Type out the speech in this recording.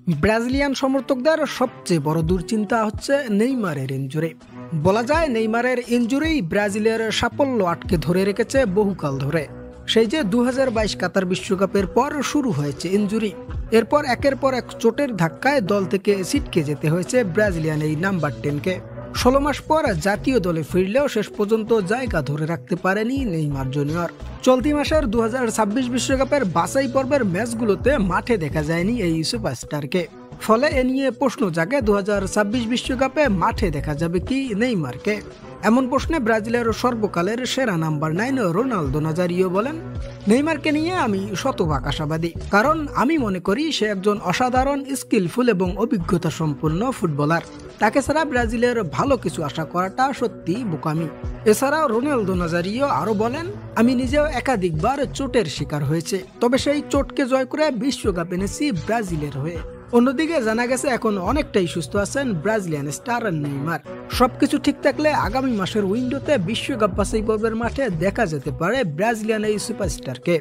Brazilian সমর্থকদের সবচেয়ে বড় দুশ্চিন্তা হচ্ছে নেইমারের ইনজুরি। বলা যায় নেইমারের ইনজুরি ব্রাজিলের সাফল্য আটকে ধরে রেখেছে বহুকাল ধরে। সেই যে 2022 কাতার বিশ্বকাপের পর শুরু হয়েছে ইনজুরি, এরপর একের পর এক চোটের ধাক্কায় দল থেকে ছিটকে যেতে হয়েছে ব্রাজিলিয়ান এই নাম্বার 10-কে। 16 মাস পর জাতীয় দলে ফিরলেও শেষ পর্যন্ত জায়গা ধরে রাখতে পারেনি নেইমার জুনিয়র। চলতি মাসের 2026 বিশ্বকাপের বাছাই পর্বের ম্যাচগুলোতে মাঠে দেখা যায়নি এই সুপারস্টারকে। ফলে এ নিয়ে প্রশ্ন জাগে 2026 বিশ্বকাপে মাঠে দেখা যাবে কি নেইমারকে। এমন প্রশ্নে ব্রাজিলের সর্বকালের সেরা নাম্বার 9 রোনালদো নাজারিও বলেন, নেইমারকে নিয়ে আমি শতভাগ আশাবাদী, কারণ আমি মনে করি সে একজন অসাধারণ স্কিলফুল এবং অভিজ্ঞতা সম্পন্ন ফুটবলার। তাকে ছাড়া ব্রাজিলের ভালো কিছু আশা করাটা সত্যি বোকামি। এছাড়াও রোনালদো নাজারিও আরো বলেন, আমি নিজেও একাধিকবার চোটের শিকার হয়েছে, তবে সেই চোটকে জয় করে বিশ্বকাপ এনেছি ব্রাজিলের হয়ে। অন্যদিকে জানা গেছে এখন অনেকটাই সুস্থ আছেন ব্রাজিলিয়ান স্টার নেইমার। সবকিছু ঠিক থাকলে আগামী মাসের উইন্ডোতে বিশ্বকাপ বাছাই পর্বের মাঠে দেখা যেতে পারে ব্রাজিলিয়ান এই সুপারস্টারকে।